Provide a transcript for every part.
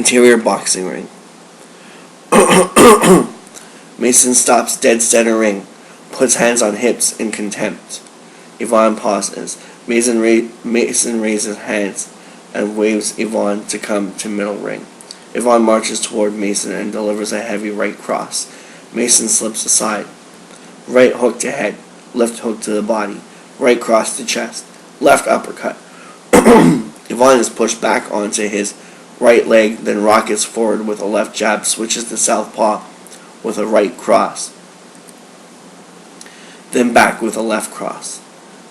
Interior boxing ring. Mason stops dead center ring, puts hands on hips in contempt. Yvonne pauses. Mason raises hands and waves Yvonne to come to middle ring. Yvonne marches toward Mason and delivers a heavy right cross. Mason slips aside. Right hook to head, left hook to the body, right cross to chest, left uppercut. Yvonne is pushed back onto his right leg, then rockets forward with a left jab, switches to southpaw with a right cross, then back with a left cross.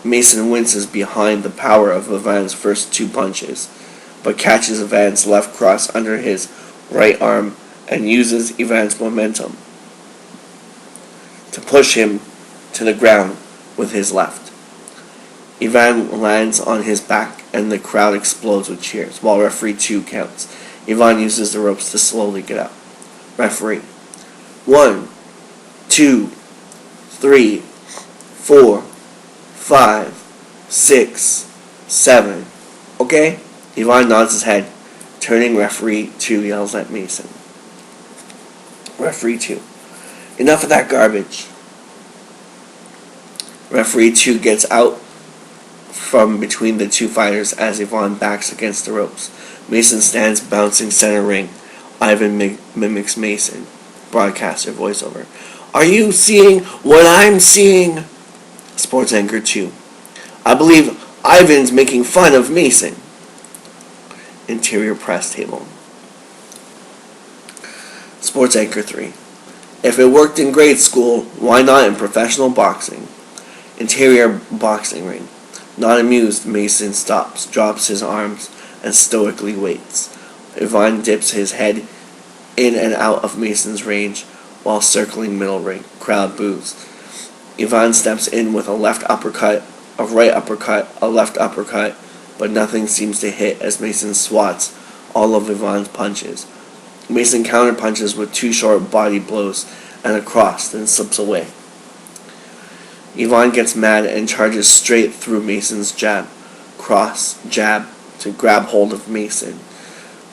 Mason winces behind the power of Yvonne's first two punches, but catches Yvonne's left cross under his right arm and uses Yvonne's momentum to push him to the ground with his left. Yvonne lands on his back and the crowd explodes with cheers while referee 2 counts. Yvonne uses the ropes to slowly get up. Referee. 1, 2, 3, 4, 5, 6, 7. Okay? Yvonne nods his head. Turning, referee 2 yells at Mason. Referee 2. Enough of that garbage. Referee 2 gets out from between the two fighters as Yvonne backs against the ropes. Mason stands bouncing center ring. Ivan mimics Mason. Broadcaster voiceover. Are you seeing what I'm seeing? Sports anchor 2. I believe Ivan's making fun of Mason. Interior press table. Sports anchor 3. If it worked in grade school, why not in professional boxing? Interior boxing ring. Not amused, Mason stops, drops his arms, and stoically waits. Yvonne dips his head in and out of Mason's range while circling middle ring. Crowd boos. Yvonne steps in with a left uppercut, a right uppercut, a left uppercut, but nothing seems to hit as Mason swats all of Yvonne's punches. Mason counterpunches with 2 short body blows and a cross, then slips away. Yvonne gets mad and charges straight through Mason's jab, cross, jab, to grab hold of Mason.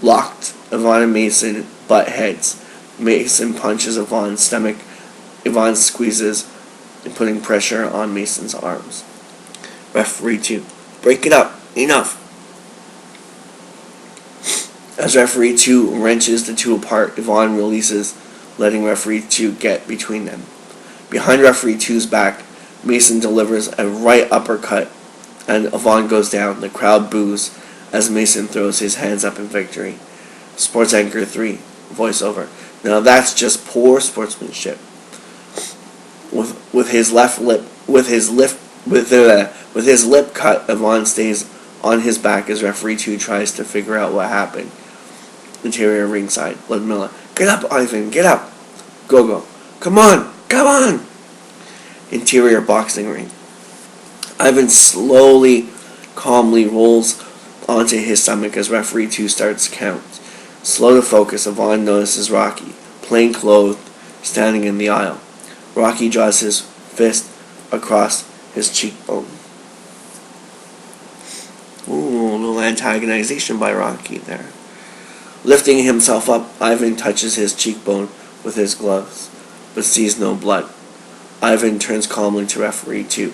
Locked, Yvonne and Mason butt heads. Mason punches Yvonne's stomach. Yvonne squeezes, putting pressure on Mason's arms. Referee 2. Break it up. Enough. As referee 2 wrenches the two apart, Yvonne releases, letting referee 2 get between them. Behind referee 2's back, Mason delivers a right uppercut, and Yvonne goes down. The crowd boos as Mason throws his hands up in victory. Sports anchor 3, voiceover. Now that's just poor sportsmanship. With his lip cut, Yvonne stays on his back as referee 2 tries to figure out what happened. Interior ringside. Ludmilla. Get up, Ivan. Get up. Go. Come on. Come on. Interior boxing ring. Ivan slowly, calmly rolls onto his stomach as referee 2 starts count. Slow to focus, Yvonne notices Rocky, plain clothed, standing in the aisle. Rocky draws his fist across his cheekbone. Ooh, a little antagonization by Rocky there. Lifting himself up, Ivan touches his cheekbone with his gloves, but sees no blood. Ivan turns calmly to referee 2.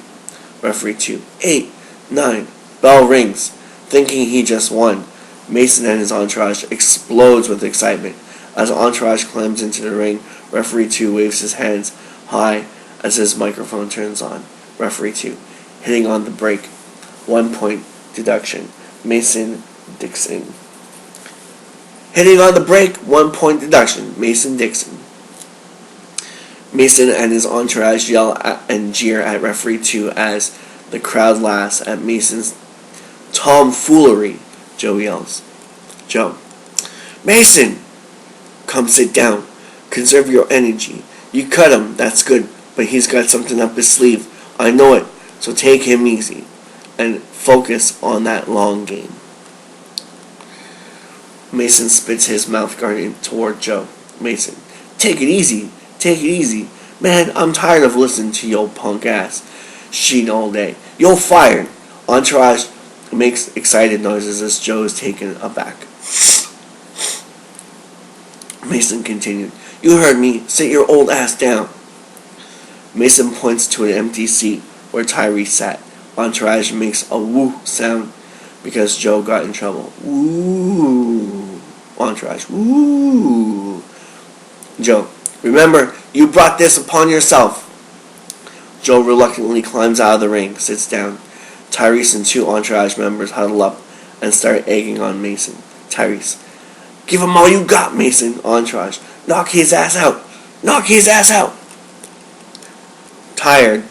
Referee 2. 8, 9. Bell rings. Thinking he just won, Mason and his entourage explodes with excitement. As entourage climbs into the ring, referee 2 waves his hands high as his microphone turns on. Referee 2. Hitting on the break. 1 point deduction. Mason Dixon. Hitting on the break. 1 point deduction. Mason Dixon. Mason and his entourage yell and jeer at referee 2 as the crowd laughs at Mason's tomfoolery. Joe yells. Joe. Mason! Come sit down. Conserve your energy. You cut him, that's good, but he's got something up his sleeve. I know it, so take him easy and focus on that long game. Mason spits his mouth guard toward Joe. Mason. Take it easy. Take it easy. Man, I'm tired of listening to your punk ass sheen all day. You're fired. Entourage makes excited noises as Joe is taken aback. Mason continued. You heard me. Sit your old ass down. Mason points to an empty seat where Tyrese sat. Entourage makes a woo sound because Joe got in trouble. Woo. Entourage. Woo. Joe. Remember, you brought this upon yourself. Joe reluctantly climbs out of the ring, sits down. Tyrese and two Entourage members huddle up and start egging on Mason. Tyrese. Give him all you got, Mason. Entourage. Knock his ass out. Knock his ass out. Tired,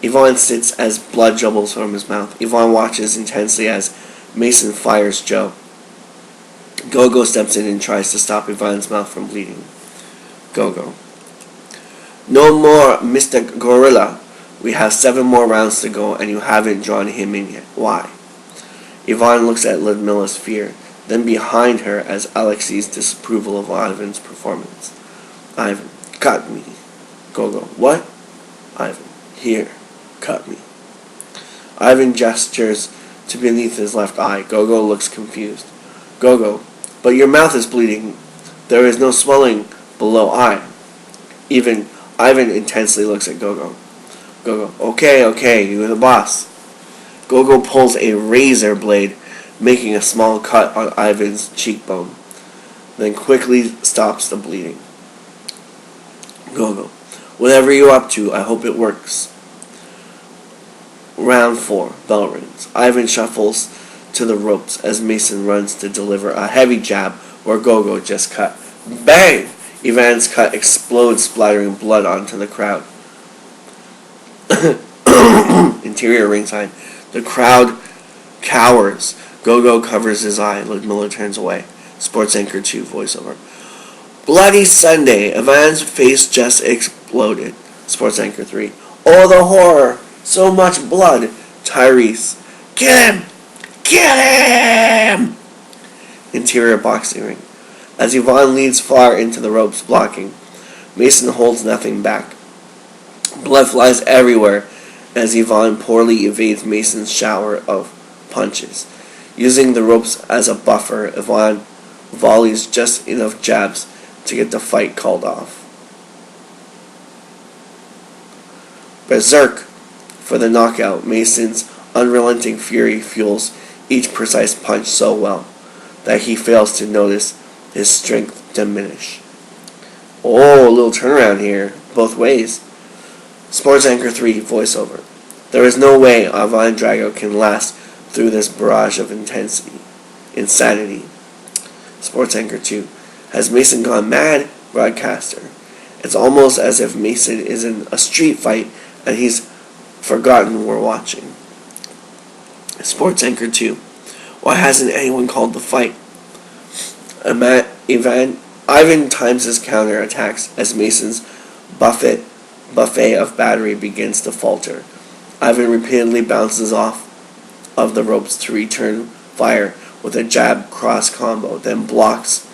Yvonne sits as blood dribbles from his mouth. Yvonne watches intensely as Mason fires Joe. Gogo steps in and tries to stop Yvonne's mouth from bleeding. Gogo. No more, Mr. Gorilla. We have 7 more rounds to go and you haven't drawn him in yet. Why? Yvonne looks at Ludmilla's fear, then behind her as Alexei's disapproval of Ivan's performance. Ivan, cut me. Gogo. What? Ivan. Here. Cut me. Ivan gestures to beneath his left eye. Gogo looks confused. Gogo. But your mouth is bleeding. There is no swelling below eye. Ivan intensely looks at Gogo. Gogo. Okay, you're the boss. Gogo pulls a razor blade, making a small cut on Ivan's cheekbone, then quickly stops the bleeding. Gogo. Whatever you're up to, I hope it works. Round 4. Bell rings. Ivan shuffles to the ropes as Mason runs to deliver a heavy jab where Gogo just cut. Bang! Ivan's cut explodes, splattering blood onto the crowd. Interior ringside. The crowd cowers. Gogo covers his eye. Ludmilla turns away. Sports Anchor 2 voiceover. Bloody Sunday. Ivan's face just exploded. Sports Anchor 3. Oh, the horror. So much blood. Tyrese. Get him! Get him! Interior boxing ring. As Yvonne leads far into the ropes blocking, Mason holds nothing back. Blood flies everywhere as Yvonne poorly evades Mason's shower of punches. Using the ropes as a buffer, Yvonne volleys just enough jabs to get the fight called off. Berserk for the knockout. Mason's unrelenting fury fuels each precise punch so well that he fails to notice his strength diminish. Oh, a little turnaround here, both ways. Sports Anchor 3 voiceover. There is no way Ivan Drago can last through this barrage of insanity. Sports Anchor 2. Has Mason gone mad? Broadcaster. It's almost as if Mason is in a street fight and he's forgotten we're watching. Sports Anchor 2. Why hasn't anyone called the fight? Ivan times his counter attacks as Mason's buffet of battery begins to falter. Ivan repeatedly bounces off of the ropes to return fire with a jab cross combo, then blocks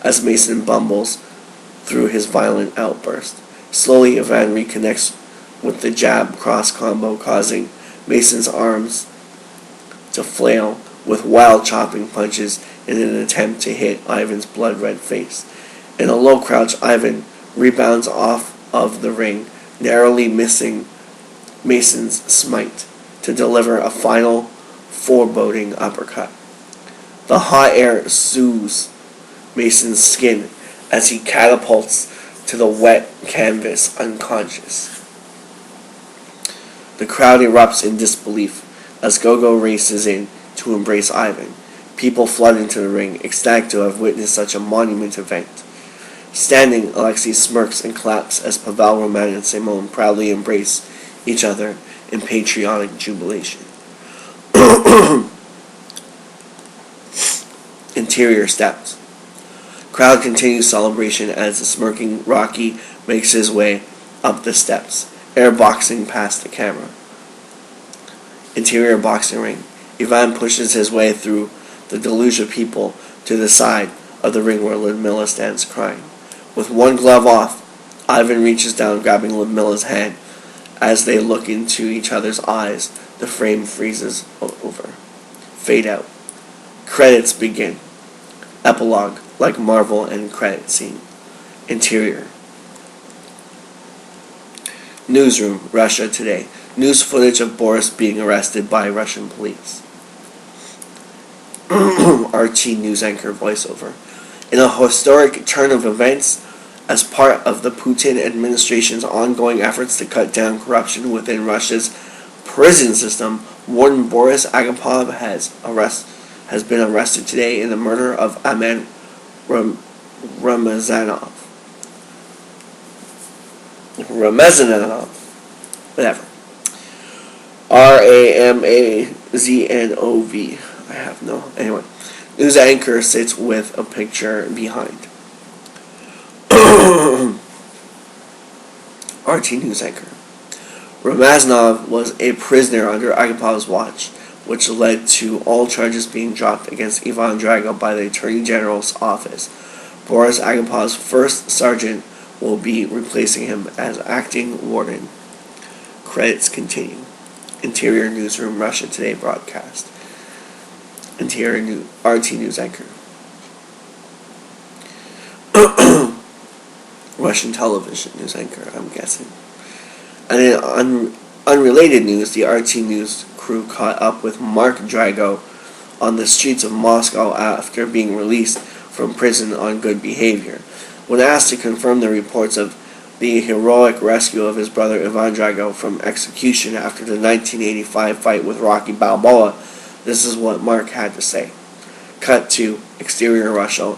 as Mason bumbles through his violent outburst. Slowly, Ivan reconnects with the jab cross combo, causing Mason's arms to flail with wild chopping punches in an attempt to hit Ivan's blood-red face. In a low crouch, Ivan rebounds off of the ring, narrowly missing Mason's smite to deliver a final foreboding uppercut. The hot air soothes Mason's skin as he catapults to the wet canvas unconscious. The crowd erupts in disbelief as Gogo races in to embrace Ivan. People flood into the ring, ecstatic to have witnessed such a monument event. Standing, Alexei smirks and claps as Pavel, Roman, and Simone proudly embrace each other in patriotic jubilation. Interior steps. Crowd continues celebration as the smirking Rocky makes his way up the steps, airboxing past the camera. Interior boxing ring. Ivan pushes his way through the deluge of people to the side of the ring where Ludmilla stands crying. With one glove off, Ivan reaches down, grabbing Ludmilla's hand. As they look into each other's eyes, the frame freezes over. Fade out. Credits begin. Epilogue, like Marvel end credit scene. Interior. Newsroom, Russia Today. News footage of Boris being arrested by Russian police. RT news anchor voiceover. In a historic turn of events, as part of the Putin administration's ongoing efforts to cut down corruption within Russia's prison system, Warden Boris Agapov has been arrested today in the murder of Ahmed Ramazanov. Whatever. Ramanov. I have no. Anyway, news anchor sits with a picture behind. RT news anchor. Ramazanov was a prisoner under Agapov's watch, which led to all charges being dropped against Ivan Drago by the Attorney General's office. Boris Agapov's first sergeant will be replacing him as acting warden. Credits continue. Interior newsroom, Russia Today broadcast. Interior RT news anchor. Russian television news anchor, I'm guessing. And in unrelated news, the RT News crew caught up with Mark Drago on the streets of Moscow after being released from prison on good behavior. When asked to confirm the reports of the heroic rescue of his brother Ivan Drago from execution after the 1985 fight with Rocky Balboa, this is what Mark had to say. Cut to exterior Russia,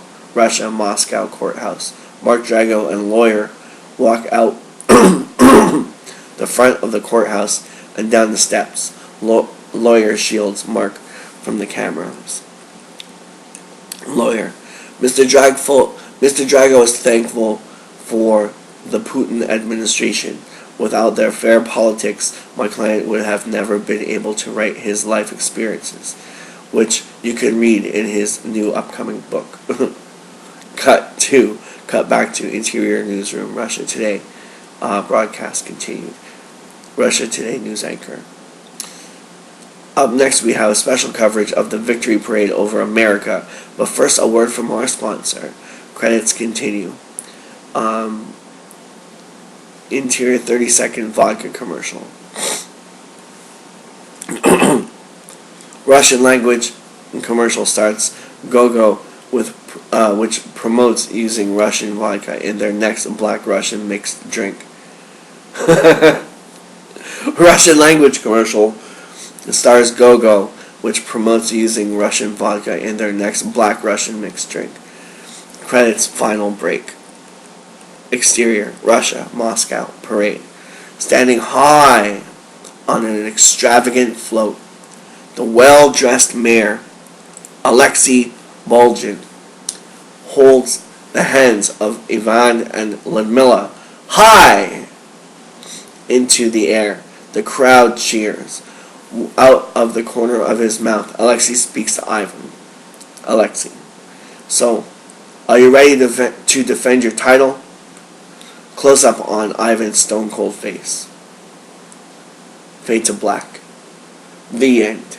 Moscow courthouse. Mark Drago and lawyer walk out the front of the courthouse and down the steps. Lawyer shields Mark from the cameras. Lawyer. Mr. Drago is thankful for the Putin administration. Without their fair politics, my client would have never been able to write his life experiences, which you can read in his new upcoming book. Cut back to Interior Newsroom, Russia Today. Broadcast continued. Russia Today news anchor. Up next, we have a special coverage of the Victory Parade over America. But first, a word from our sponsor. Credits continue. Interior 30-second vodka commercial. Russian language commercial starts. Go-Go, which promotes using Russian vodka in their next Black Russian mixed drink. Russian language commercial stars Go-Go, which promotes using Russian vodka in their next Black Russian mixed drink. Credits final break. Exterior, Russia, Moscow, parade. Standing high on an extravagant float, the well-dressed mayor, Alexei Volgin, holds the hands of Ivan and Ludmila high into the air. The crowd cheers. Out of the corner of his mouth, Alexei speaks to Ivan. Alexei. So, are you ready to defend your title? Close up on Ivan's stone cold face. Fade to black. The end.